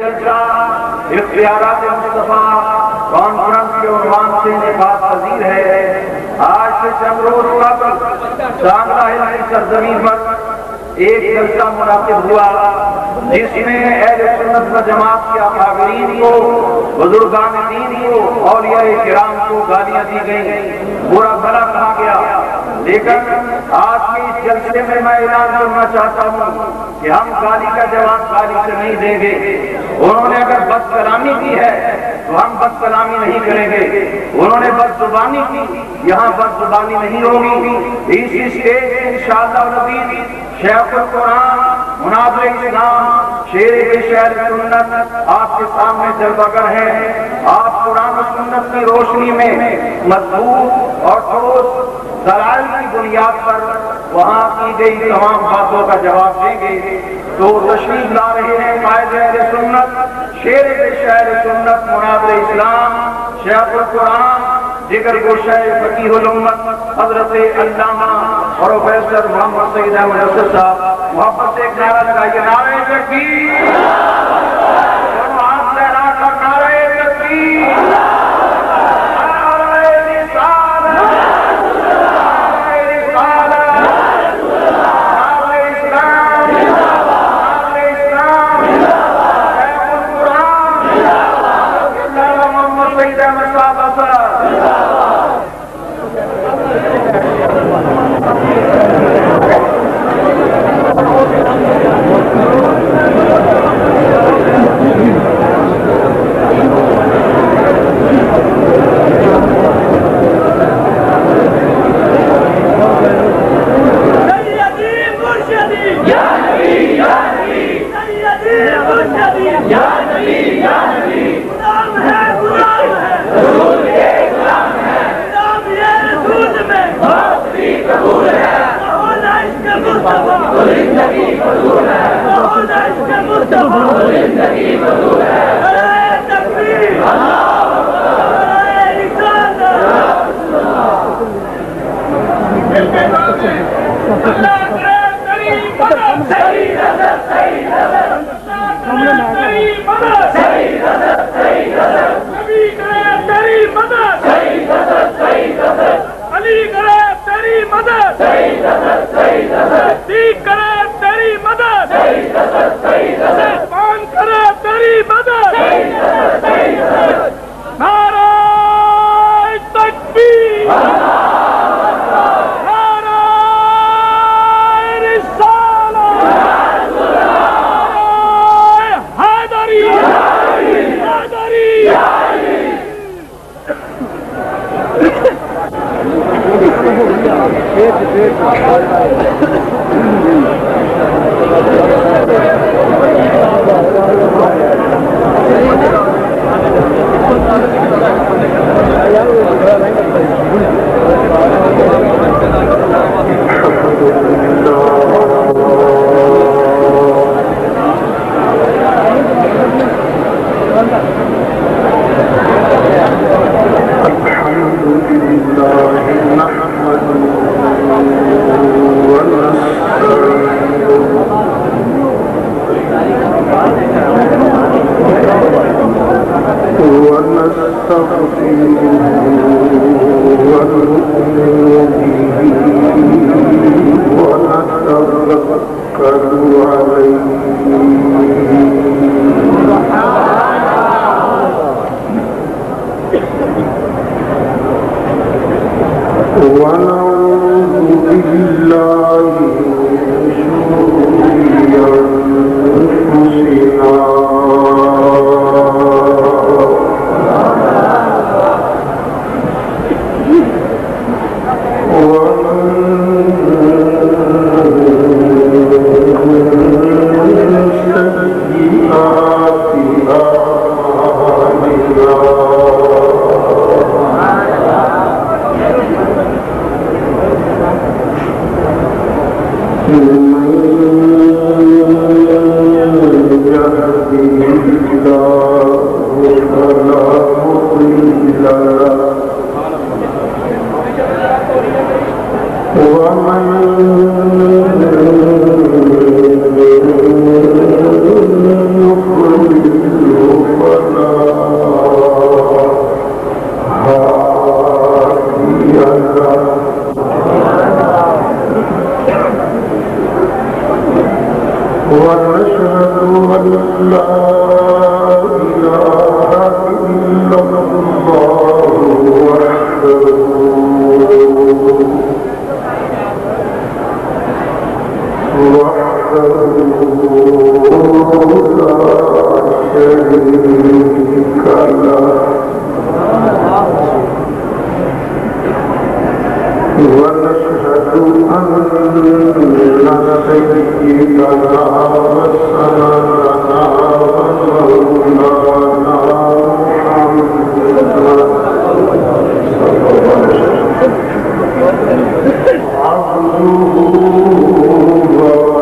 اختیارات مصطفیٰ کانفرنس کے عنوان سے انعقاد پذیر ہے۔ آج سے چند روز قبل سانگلہ ہل کی سرزمین پر ایک جلسہ منعقد ہوا جس میں اہل سنت و جماعت کے اکابرین کو، بزرگان دین کو، اولیاء کرام کو گالیاں دی گئیں، برا بھلا کہا گیا۔ لیکن آج کے اس جلسے میں اعلان کرنا چاہتا ہوں کہ ہم گالی کا جواب گالی سے نہیں دیں گے۔ انہوں نے اگر بد کلامی کی ہے تو ہم بد کلامی نہیں کریں گے، انہوں نے بد زبانی کی، یہاں بد زبانی نہیں ہوگی۔ اس اسٹیج میں انشاءاللہ العزیز شیخ القرآن، مناظر اسلام، شیر بے شہر سنت آپ کے سامنے جلوہ گر ہیں۔ آپ قرآن و سنت کی روشنی میں مضبوط اور ٹھوس دلائل کی بنیاد پر وہاں کی گئی تمام باتوں کا جواب دیں گے۔ تو تشریف لا رہے ہیں قائد اہل سنت، شیر بے شہر سنت، مناظر اسلام، شیخ القرآن، جگر گوشہ فقیہ الامت حضرت علامہ پروفیسر محمد سید احمد اسد صاحب۔ محبت سے ایک نعرہ لگائیے، نعرہ تکبیر، ہاتھ لہرا کر نعرہ تکبیر، ونشهد أن لا إله إلا الله وحده لا شريك له ونشهد أن سيدنا وسندنا ومولانا عبده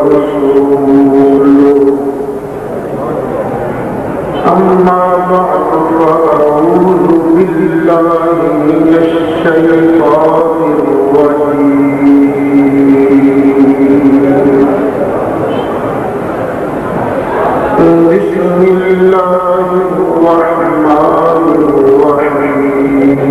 ورسوله أما بعد فأعوذ بالله من الشيطان الرجيم بسم الله الرحمن الرحيم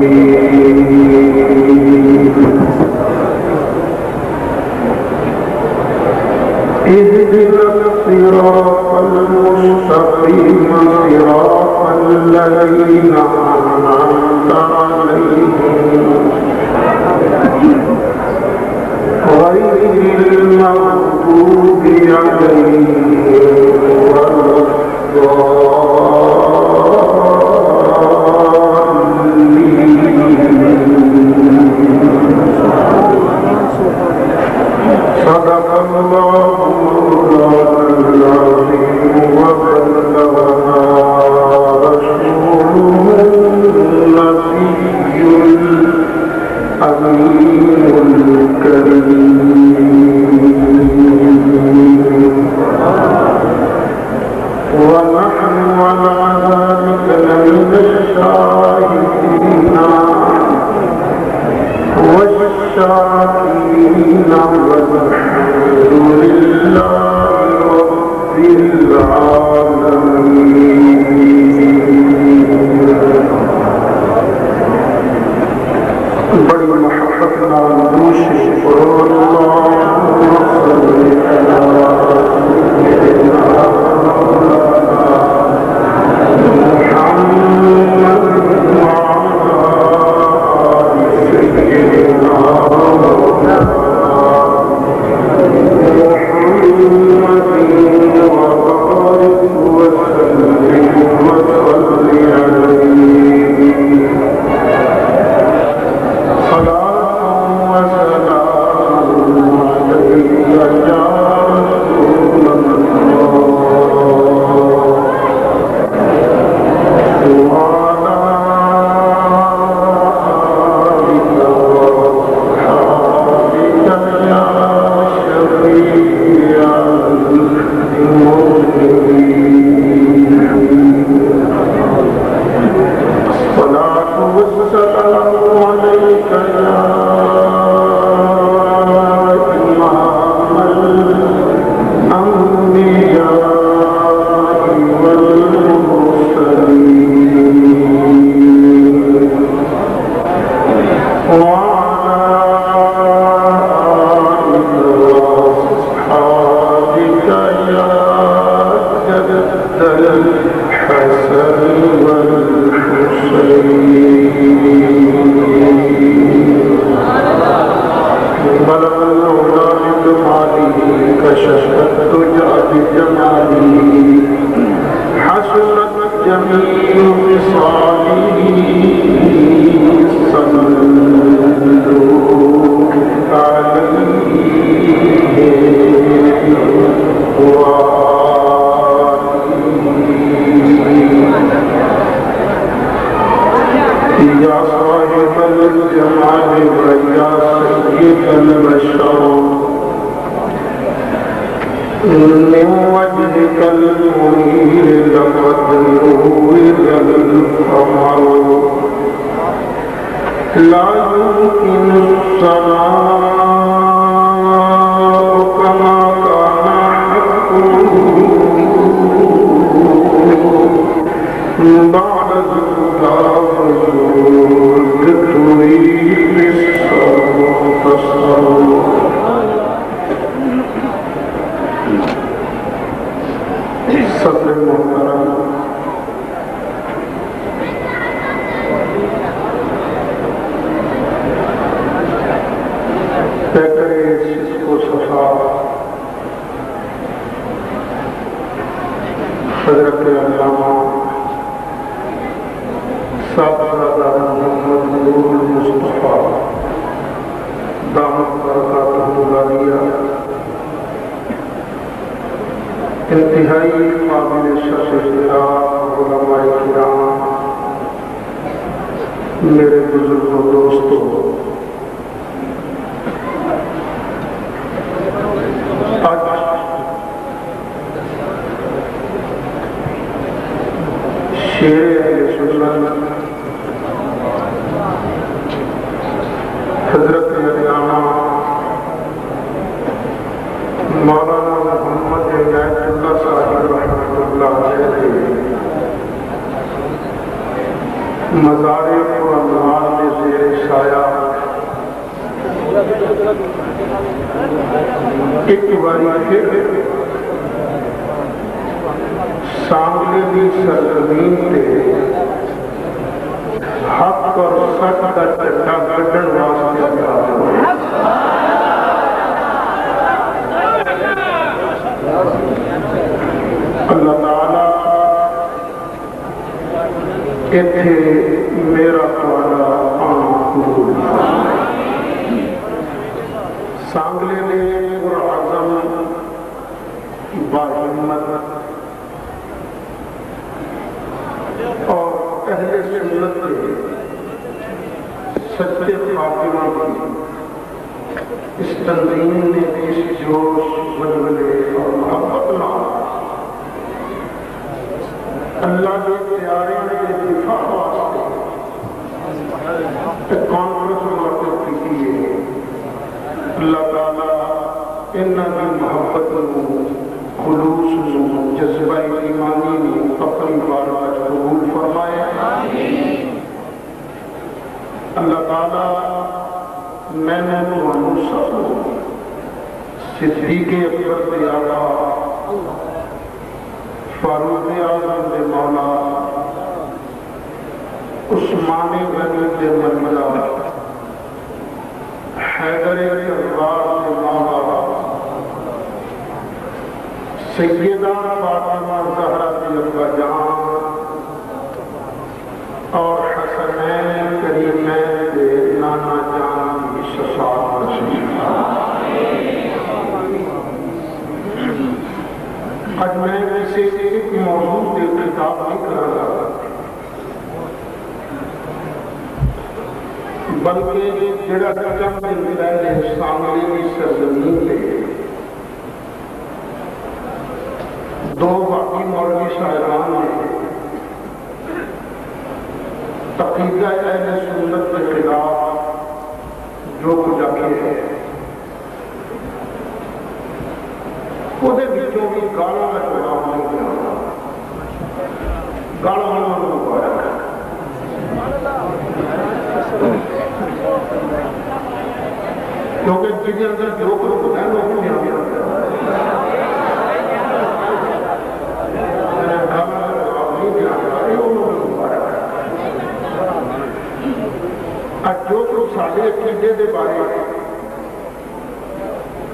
اهدنا الصراط المستقيم صراط الذين أنعمت عليهم غير المغضوب عليهم ولا صدق الله العظيم وبلغنا رسوله النبي الأمين الكريم ونحن على ذلك لمن الشاهدين والشاكرين والحمد لله رب العالمين بڑی محبت نال دوشش کرو اللهم صل على سيدنا لا يمكن السماء كما كان حقه بعد ذكر الذكر پیکرے سسکو صفا حضرت علامہ صاحبزادہ محمد نور المصطفیٰ دامت برکاتہ العالیہ انتہائی قابل شرف علماء کرام، میرے بزرگوں دوستوں، آج شیر اہل سنت حضرت علامہ مولانا محمد عنایت اللہ صاحب رحمۃ اللہ علیہ مزار قرآن میں زیر سایہ ایک باری پھر سامنے کی سرزمین پہ حق اور سچ کا جھنڈا گڑھن واسطے اللہ تعالیٰ اتھے میرا تھوڑا قبول سانگلے نے پرعزم باہمت اور اہل سنت کے سچے خاتمہ کی اس تنظیم نے اس جوش ولولے اور محبت نام اللہ کے پیارے کے دفاع واسطے ایک کانفرنس منعقد کی ہے۔ اللہ تعالیٰ انہاں کی محبت کو، خلوص کو، جذبہ ایمانی کو اپنی بارگاہ قبول فرمائے۔ اللہ تعالیٰ میں نے تمہوں سب کو صدیق اکبر کے آقا فاروق اعظم دے مولا عثمان غنی دے منلا حیدر کرار دے مولا سیدہ فاطمہ زہرا دی ابا جان اور حسنین کریمین دے نانا جان کی شفاعت نصیب۔ آج میں کسی ایک موضوع کے خطاب نہیں کر رہا، بلکہ جڑا چند دن پہلے سانگلی کی سرزمین پہ دو باقی مولوی صاحبان نے عقیدہ اہل سنت کے خلاف جو کچھ آخر ہے وہ بچوں بھی گالا کا جواب نہیں دیا، گالا انہوں مبارک کیونکہ جنہیں اندر جو کچھ ہوتا ہے وہ بھی نہیں آتا، گالا کا جواب نہیں دیا انہوں مبارک۔ آج جو کچھ سارے عقیدے کے بارے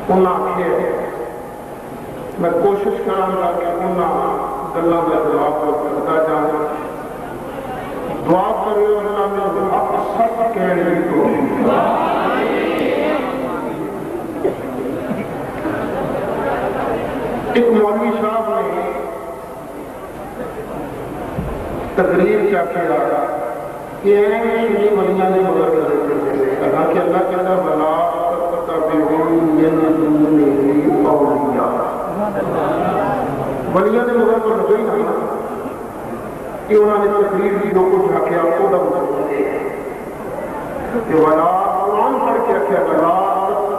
انہوں آخر ہے، میں کوشش کروں گا کہ انہوں گلوں کا جواب کرتا جاؤں۔ دعا کرے اللہ میں حق سچ کہنے کو۔ ایک مولوی صاحب نے تقریر کیا کیا کہ اے سنی ولیاں نے مگر کرے، حالانکہ اللہ کہتا بلا تتبعوا من دونه اولیاء، ولیاں نے مگر کو لگئی نہ کہ انہوں نے تقریر کی جو کچھ آکھیا کو دا مطلب کہ ولا قرآن پڑھ کے آکھیا ولا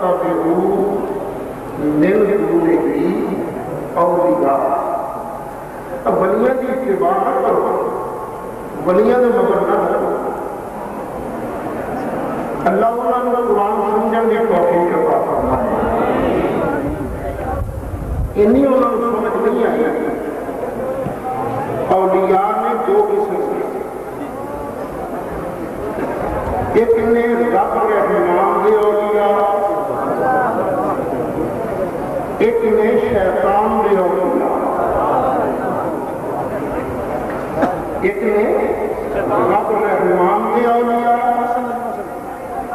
تتبعوا من دونه اولیاء، اب ولیاں کی اتباع نہ کرو، ولیاں نے مگر نہ کرو۔ اللہ انہوں نے قرآن سمجھن کے توفیق عطا فرمائے۔ انہی انہوں نے سمجھ نہیں آئی اولیاء میں دو قسم سے، ایک نے رب رحمان دے اولیاء ایک نے شیطان دے اولیاء، ایک نے رب رحمان دے اولیاء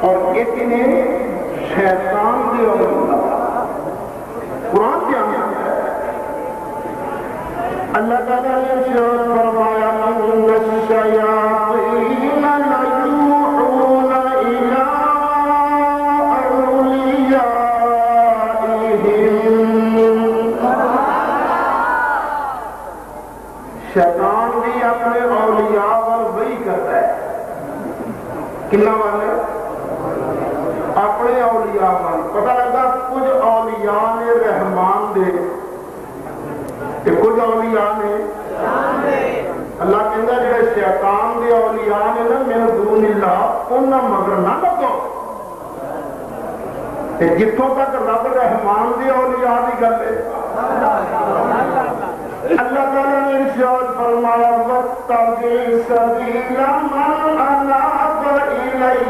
اور ایک نے شیطان دے اولیاء۔ قرآن کیا ہے؟ اللہ تعالیٰ نے ارشاد فرمایا ان الشیاطین لیوحون الی شیطان بھی اپنے اولیاء اور وہی کرتا ہے، کنا والے اپنے اولیاء پر پتہ لگا کچھ اولیاء نے رحمان دے تے کچھ اولیاء نے اللہ کہندا جڑے شیطان دے اولیاء نے نا من دون اللہ انہاں مگر نہ لگو، تے جتھوں تک رب رحمان دے اولیاء دی گل ہے اللہ تعالیٰ نے ارشاد فرمایا وَاتَّبِعْ سَبِيلَ مَنْ أَنَابَ إِلَيَّ،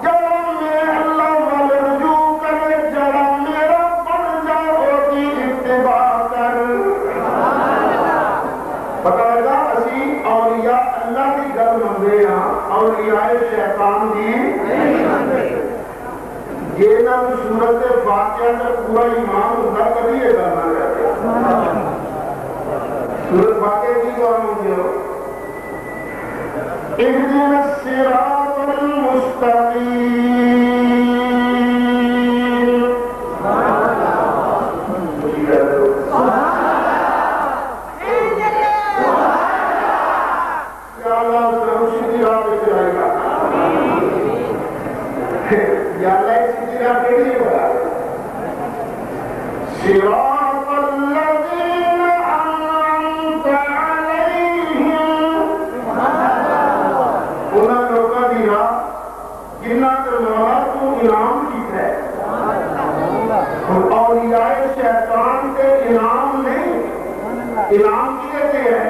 جڑا میں اللہ وال رجوع کرے، جڑا میرا بن جاؤ دی اتباع کر۔ پتہ لگا اسی اولیاء اللہ کی گل مندے ہاں، اولیاء شیطان دی نہیں مندے۔ یہ نہ صورت واقعہ کا پورا ایمان ہوتا کبھی یہ کرنا چاہتے ہیں۔ صورت واقعہ کی کون ہوتی ہو؟ اہدنا الصراط المستقیم، یا اللہ روشنی راہ پہ چلائے گا، یا اللہ صراط الذین انعمت علیہم، انہاں لوگاں دی راہ جنہاں تے مولا تو انعام کیتا ہے۔ اور اولیاء شیطان تے انعام نہیں، انعام کیتے ہیں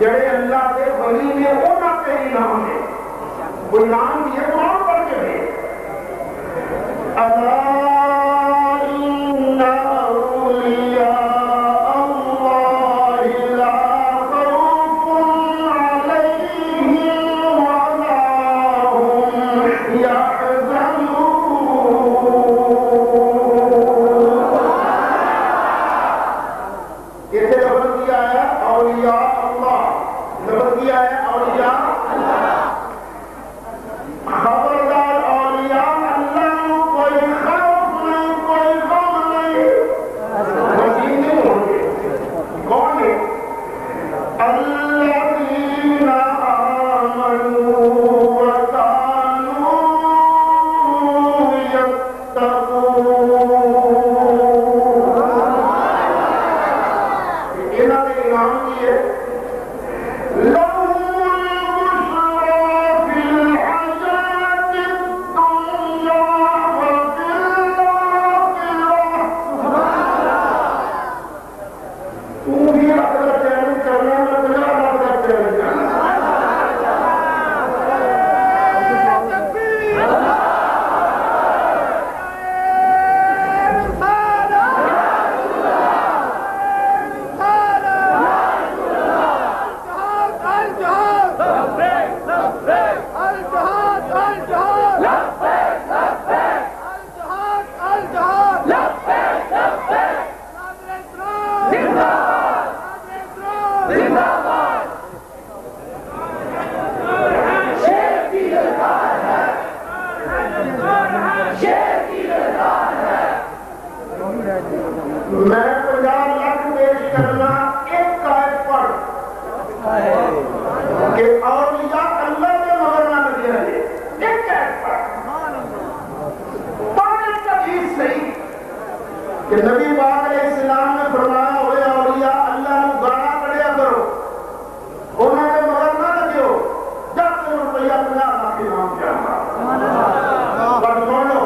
جڑے اللہ دے ولی نے انہاں تے انعام ہے، وہ انعام یہ قرآن پڑھ کے دے الا ان اولیاء اللہ لا خوف علیہم ولا هم یحزنون۔ کیسے لفظ کیا ہے اولیاء اللہ، لفظ کیا ہے اولیاء اللہ۔ خبردار اولیاء اللہ کو کوئی خوف نہیں، کوئی غم نہیں، وسیع نہیں ہوں گے۔ کون ہے؟ الذین آمنوا وکانوا یتقون۔ انہوں نے انعام کیے میں 50 لاکھ پیش کرنا ایک آیت پر کہ اولیاء اللہ کے مگر نہ لگے رہے، ایک آیت پر پانچ چیز صحیح کہ نبی پاک علیہ السلام نے فرمایا ہوئے اولیاء اللہ کو گانا پڑیا کرو، انہوں نے مگر نہ لگے ہو جب تم روپیہ 50 لاکھ انعام جانا پر سن لو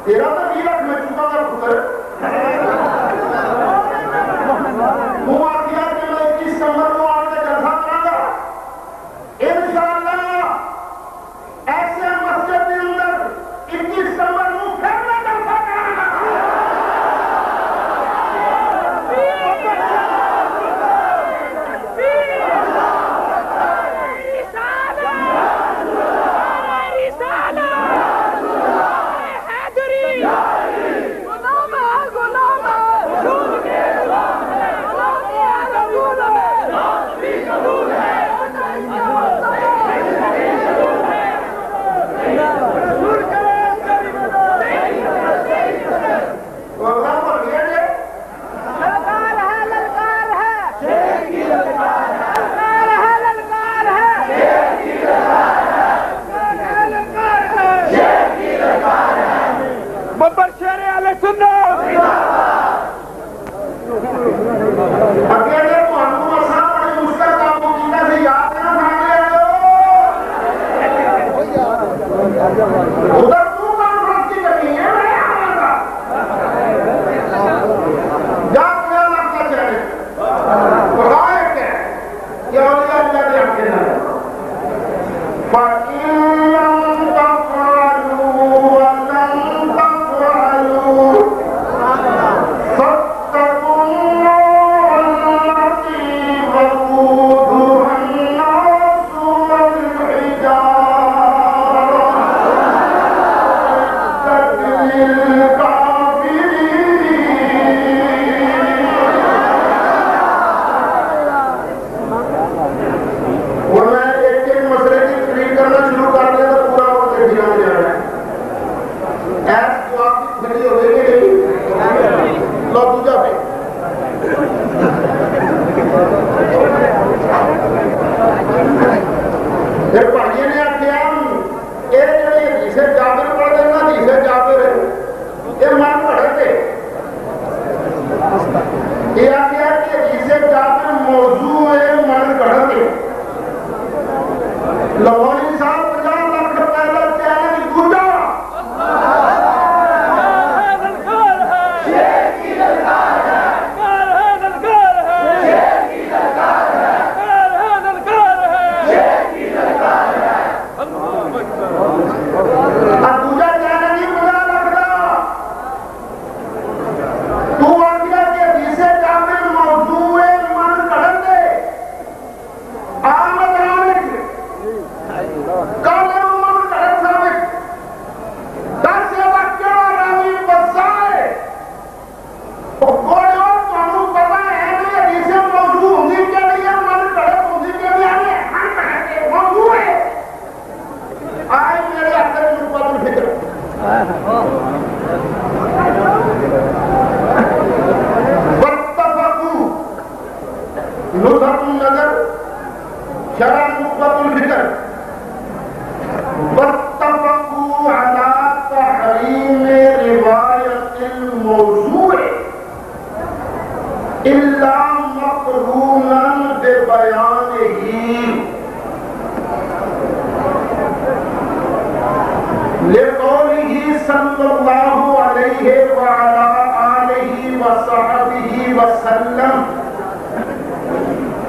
تیرا تو 20 لاکھ میں چکا کر پتر وہ آخیا کہ میں 21 نمبر کو آنے جلسہ کروں گا انشاءاللہ ایسے مسجد کے اندر 21 ادھر تو کانفرنس کی کرنی ہے میں آنا تھا جا کیا لگتا چاہے خدا ایک ہے کیا اولیاء اللہ دے ہم کے نام فَإِن لَمْ تَفْعَلُوا وَلَن تَفْعَلُوا فَاتَّقُوا النَّارَ الَّتِي وَقُودُهَا النَّاسُ وَالْحِجَارَةُ أُعِدَّتْ لِلْكَافِرِينَ. اور میں ایک ایک مسئلے کی تقریر کرنا شروع کر دیا تو پورا وقت جانا جانا ہے. ایس جو آپ کی کھڑی ہوئے گی نہیں لو دوجہ پہ پھر پڑھیے نے آکھیا یہ جڑی حدیث جابر پڑھ دینا حدیث جابر یہ من پڑھتے یہ آکھیا کہ حدیث جابر موضوع ہے من پڑھتے لوانی صاحب 50 لاکھ روپے کا چیلنج دوجا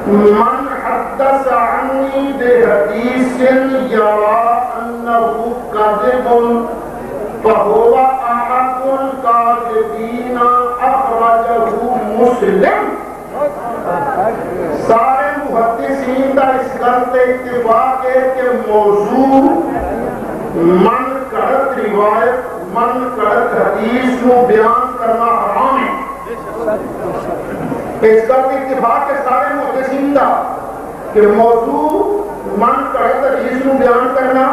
من حدث عني بحديث يرى أنه كذب فهو أحد الكاذبين أخرجه مسلم. سارے محدثین کا اس گل تے اتفاق ہے کہ موضوع من گھڑت روایت من گھڑت حدیث کو بیان کرنا حرام ہے. اس کا اتفاق ہے سارے محدثین کا کہ موضوع من گھڑت حدیث کو بیان کرنا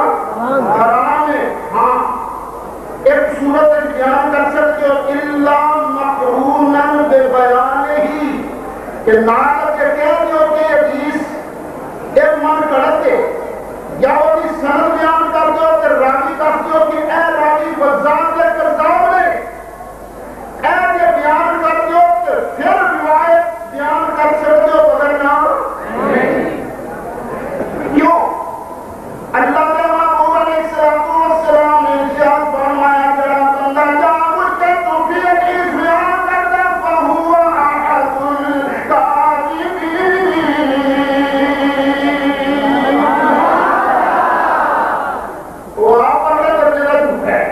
حرام ہے. ہاں ایک صورت بیان کر سکتے ہو الا مقرونا ببیانہ کہ ناقل کے کہہ دیو کہ حدیث ایک من گھڑت ہے یا وہ بھی سند بیان کر دو کہ راوی کر دو کہ اے راوی بزاد دے کذاب نے اے یہ بیان کر دو کہ پھر روایت بیان کر سکتے ہو بدلنا کیوں اللہ کے محبوب علیہ السلام نے ارشاد فرمایا جڑا بندہ جا مجھ کے تو بھی حدیث بیان کرتا فہو احد الکاذبین. وہ آپ اپنے درجے کا جھوٹ ہے.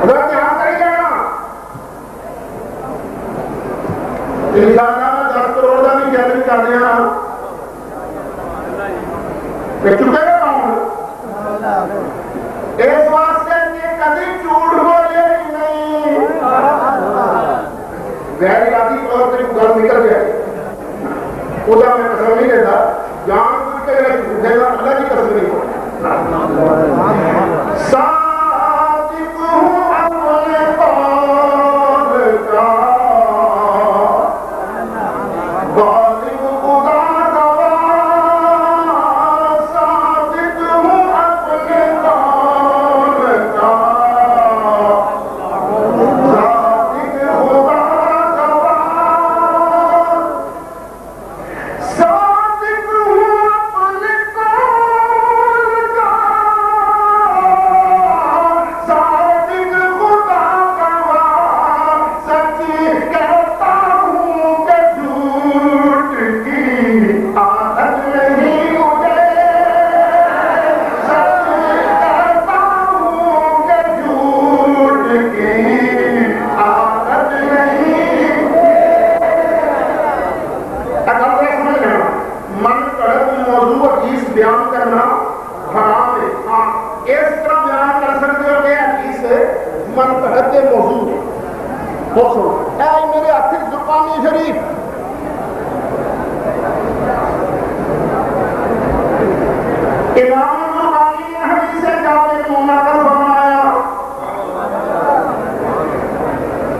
اگر یہاں کہیں جانا انسانہ میں 10 کروڑ کا بھی چیلنج کر دیا چکے گا کام اس واسطے کہ کبھی جھوٹ بولے ہی نہیں غیر ارادی طور پر گل نکل گیا خدا میں قسم نہیں لیتا جان بوجھ کے جھوٹے گا اللہ کی قسم نہیں صادق ہوں اپنے قول کا غالب خدا گواہ صادق ہوں اپنے قول کا صادق خدا گواہ صادق ہوں اپنے قول کا حرام ہے. ہاں اس طرح بیان کر سکتے ہو کہ حدیث منتحد موضوع ہے. اے میرے ہاتھ زرقانی شریف امام زرقانی نے حدیث جابر کو نقل فرمایا.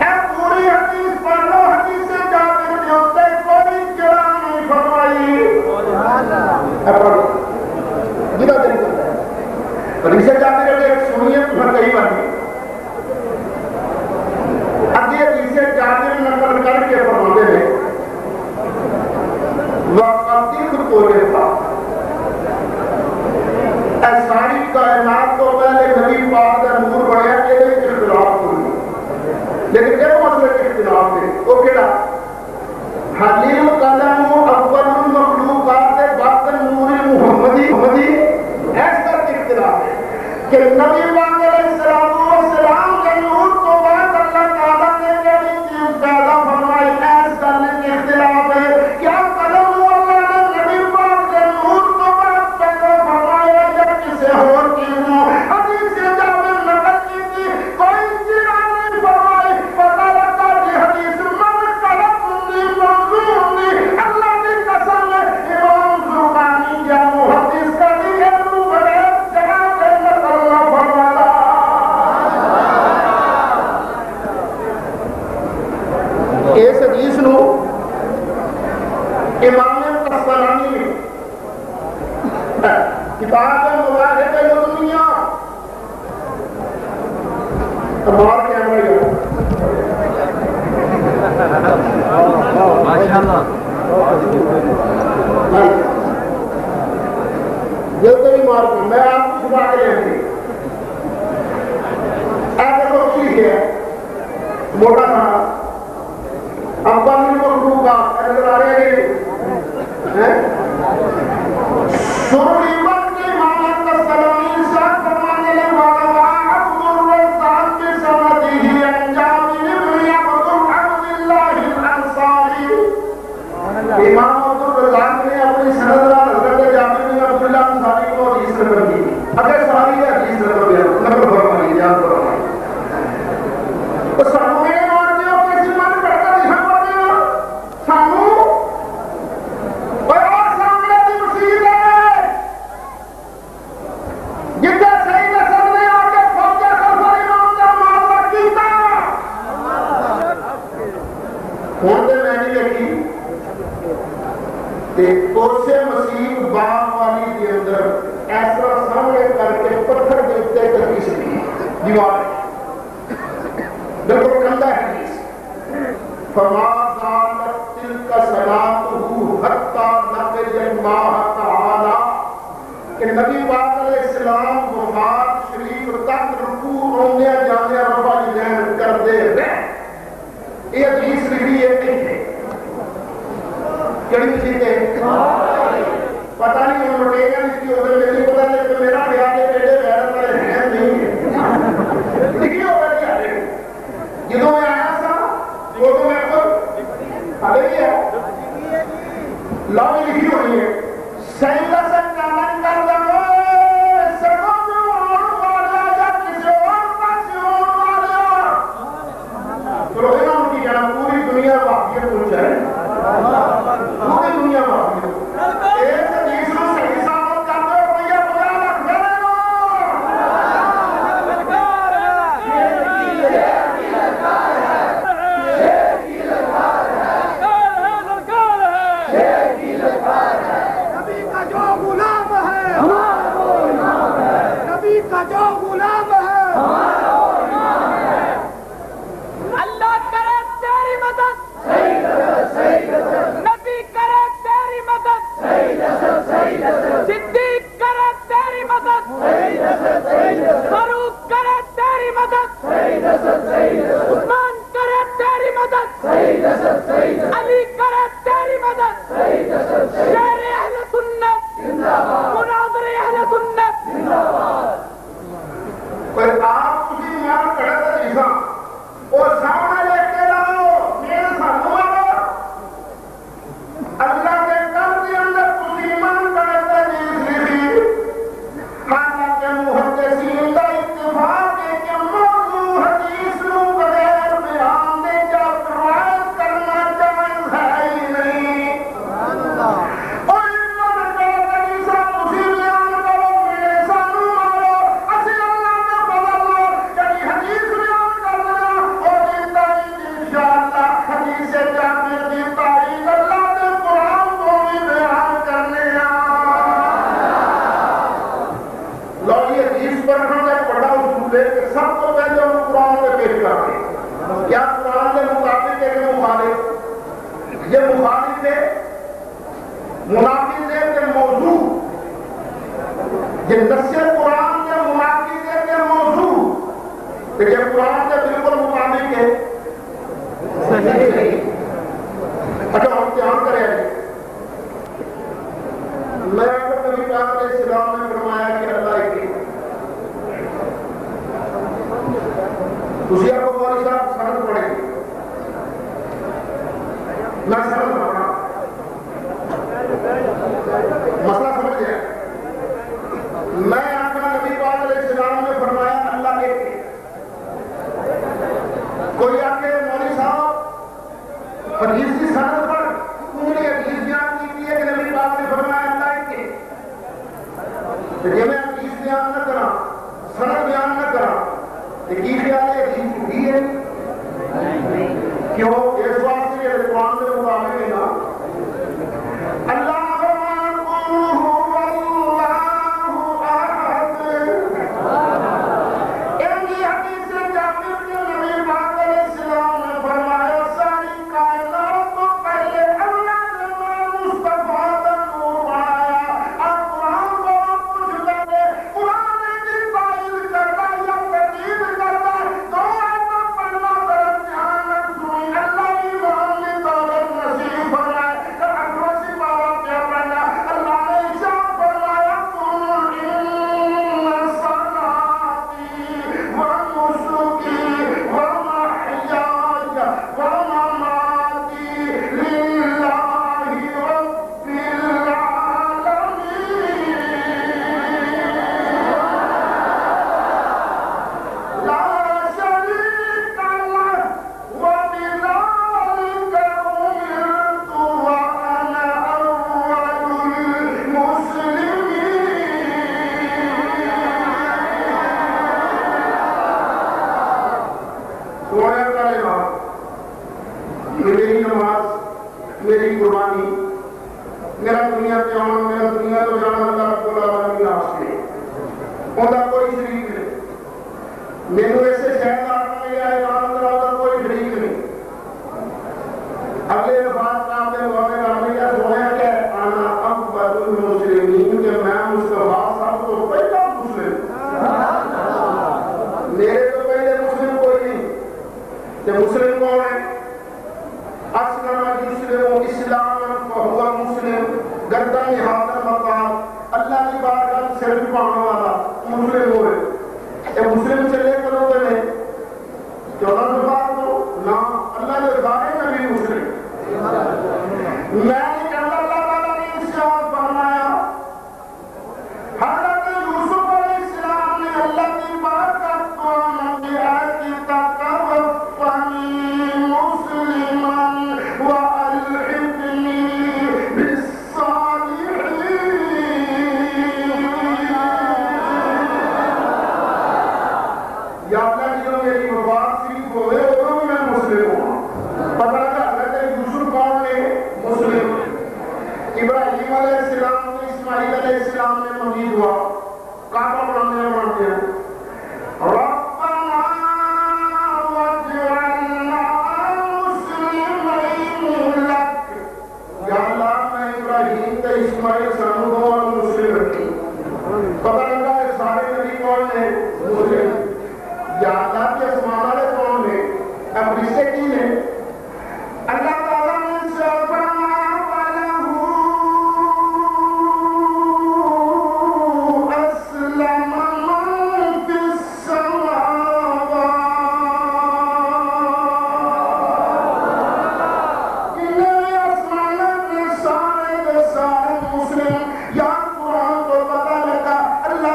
اے پوری حدیث پڑھ لو, حدیث جابر کے اوپر کوئی جرح نہیں فرمائی. اے پڑھ لو جدا دل کرتا ہے. حدیث جابر کے ایک سنیے تمہیں کئی باری اگے حدیث جابر نقل کر کے فرماتے ہیں وقت کو لیتا ساری کائنات کو پہلے نبی پاک کا نور بڑھیا کہ اختلاف ہوئی, لیکن ایک مسئلے کے اختلاف ہے. وہ کہڑا حلیم قلم اول المخلوقات بعد نور محمدی ایسا اختلاف ہے کہ نبی پاک علیہ السلام کے نور کو بعد اللہ تعالیٰ نے جڑی چیز پیدا فرمائی. ایس کرنے کے اختلاف ہے کیا قلم اللہ نے نبی پاک کے نور کو بعد پیدا فرمایا یا کسی اور چیز ہو. حدیث جابر نقل کی تھی کوئی چیز نہیں فرمائی. پتہ لگا کہ حدیث من قلم دی موضوع دی اللہ کی قسم ہے. امام زرقانی کیا محدث کا دی ہے تو بڑے جگہ پہ نقل نہ فرمایا. اس حدیث نو امام قسطلانی کتاب مواہب الدنیا ہمارا کیمرہ یہ ماشاءاللہ جلد ہی مار کو میں آپ کو چھپا کے لیں گی. ایسا تو چیز ہے موٹا تھا ابانی مخلوقات نظر آ رہے ہیں سوری وقت کے امام قسطلانی صاحب فرمانے لگے والا عبد الرزاق کی سمدی ہی انجام ابن عبد اللہ الانصاری. امام عبد الرزاق نے اپنی سند حضرت جابر بن عبد اللہ انصاری کو حدیث نقل کی. اگر ساری حدیث نقل فرمائی یاد فرمائی تو سامنے اسے مسیح باغ والی کے اندر ایسا سامنے کر کے پتھر کے اتنے تکیس دی دیوار بالکل کندہ حدیث فما زالت تلک صلاتہ حتی لقی اللہ تعالی کہ نبی پاک علیہ السلام وفات شریف تک رکوع رونے جانے رفع جدین کر دے رہے. یہ حدیث لکھی ہے کہیں کڑی چیز ہے پتہ نہیں ہم روٹیاں اس کی ادھر میں نہیں پتا لیکن میرا خیال ہے بیٹے غیرت والے ہیں نہیں ہے لکھی ہوگا نہیں آ رہے جدوں میں آیا سا وہ تو میں خود آگے کیا لاؤ لکھی ہوئی ہے سیدہ سے کامن کر دو سکوں میں اور والا یا کسی اور پاس اور والا تو روحنا ان کی جانا پوری دنیا واقعیت پہنچ ہے پوری دنیا واقعیت رکھنے کا ایک بڑا اصول ہے کہ سب کو پہلے ہم قرآن میں پیش کرتے ہیں. کیا قرآن کے مطابق ہے کہ مخالف؟ یہ مخالف ہے، منافق ہے کہ موضوع. یہ نص قرآن کے منافق ہے کہ موضوع. کہ قرآن کے بالکل مطابق ہے. اچھا ہم دھیان کریں. میں نبی پاک علیہ السلام نے فرمایا کہ اللہ ایک ہے. اسی آپ کو مولوی صاحب سند پڑھیں گے. میں سند پڑھا مسئلہ سمجھ گیا. میں آقا نبی پاک علیہ السلام نے فرمایا اللہ ایک ہے. کوئی آ کے مولوی صاحب حدیث کی سند پر انہوں نے حدیث بیان کی ہے کہ نبی پاک نے فرمایا اللہ ایک ہے. یہ میں حدیث بیان نہ کرا، سند بیان نہ کرا، یہ کی خیال ہے حدیث جھوٹی ہے؟ کیوں؟ اس واسطے کہ قرآن کے مطابق ہے نا. اللہ اللہ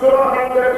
سورہ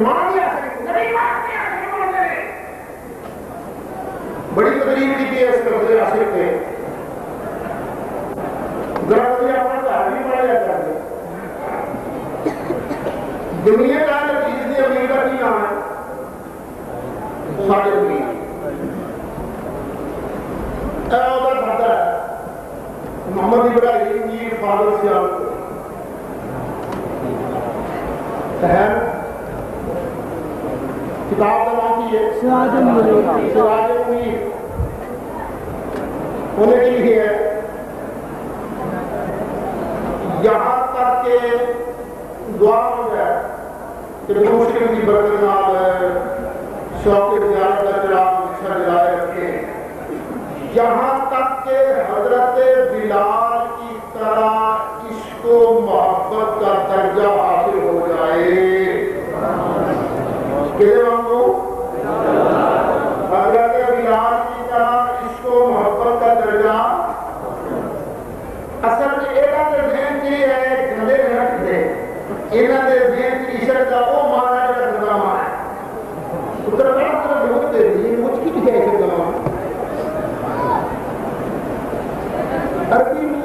مسلمان بڑی تقریب کی تھی اس قبضے عاشق نے گرد اپنا گھر بھی بڑا جاتا ہے دنیا کا چیز نے امریکہ کی نام ہے ساڑھے امیر ادھر بھرتا ہے محمد ابراہیم جی فاضل سیال کتاب کا نام کی ہے سراج منیر انہیں کی لکھی ہے یہاں تک کہ دعا ہو جائے کہ دوسرے کی برکت نام ہے شوق زیارت کا چراغ اچھا جلائے رکھے یہاں تک کہ حضرت بلال کی طرح عشق و محبت کا درجہ حاصل ہو جائے کہتے مانگو حضرت بلال کی طرح عشق و محبت کا درجہ اصل میں اینا دے ذہن کی ہے گندے رکھ دے اینا دے ذہن کی عشق کا وہ مانا ہے کا گندامہ ہے اتر بڑا طرح ضرورت دے دی مجھ کی بھی ہے عشق کا مانا عربی میں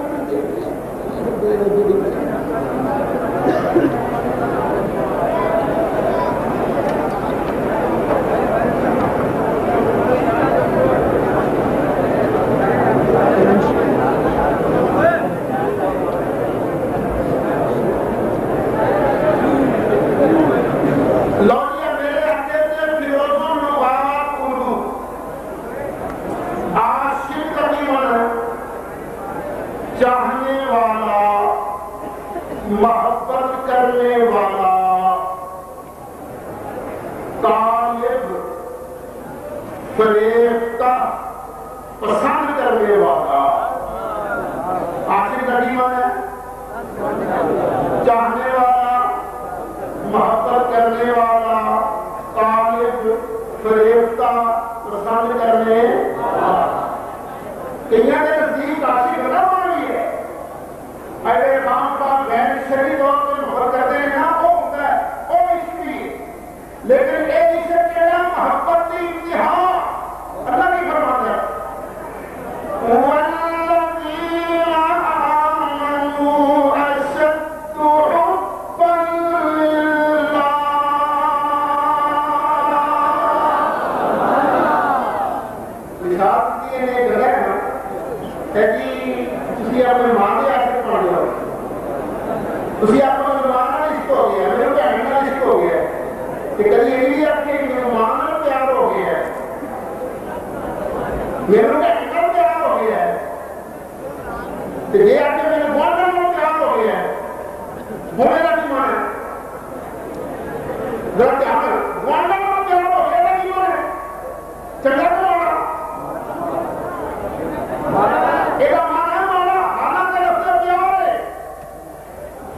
چاہنے والا محبت کرنے والا طالب فریفتہ پسند کرنے والا عاشق کا ایمان ہے چاہنے والا محبت کرنے والا طالب فریفتہ پسند کرنے والا کئیاں نے نزدیک عاشق نہ مانی ہے اے امام پاک غیر شرعی طور پہ محبت کرتے ہیں نا وہ ہوتا ہے وہ عشق بھی لیکن اے عشق کے نام محبت کی انتہا اللہ کی فرماتا ہے وَالَّذِينَ آمَنُوا أَشَدُّ حُبًّا لِلَّهِ لحاظ کی ایک جگہ ہے کہ تسی اپنے ماں دے عاشق بن جاؤ تسی اپنا ماں نال عشق ہو گیا میرے بہن نال عشق ہو گیا کہ کبھی یہ بھی آپ کے ماں نال پیار ہو گیا ہے میرے بہن نال پیار ہو گیا ہے تو یہ آپ کے میرے بہن نال پیار ہو گیا ہے وہ میرا کی ماں ہے ذرا پیار بہن نال پیار ہو گیا میرا کی ماں ہے چنگا تو ایک مانا مانا حالت رفتے پیار ہے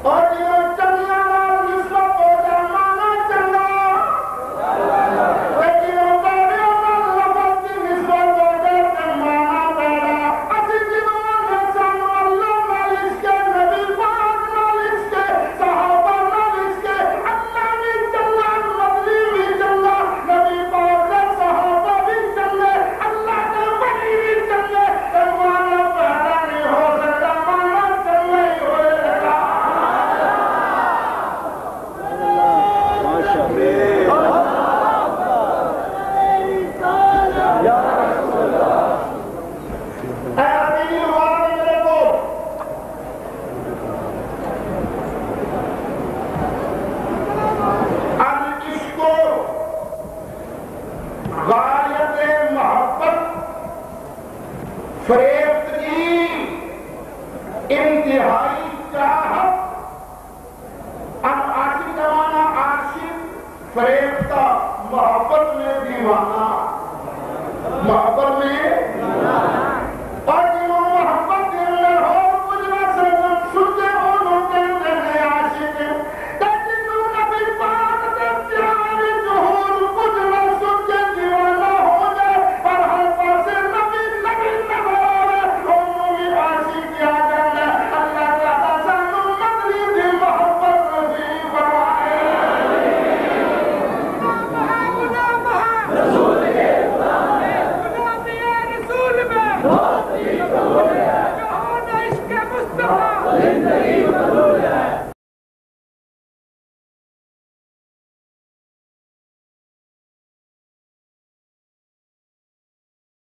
اور جنہوں چنگا نال نسبت ہو جائے مانا چنگا اور جنہوں پیڑیوں نال لفظ کی نسبت ہو جائے مانا پیڑا اسی جنہوں نے سان اللہ نال اس کے نبی پاک نال اس کے صحابہ نال اس کے اللہ بھی چنگا نبی بھی چنگا نبی پاک نے صحابہ بھی چنگے اللہ کے ولی بھی چنگے مانا پیڑا نہیں ہو سکتا مانا چنگا ہی ہوئے لگا غایت محبت فریفتگی انتہائی چاہت اب عاشق کا معنی عاشق فریفتہ محبت میں دیوانہ محبت میں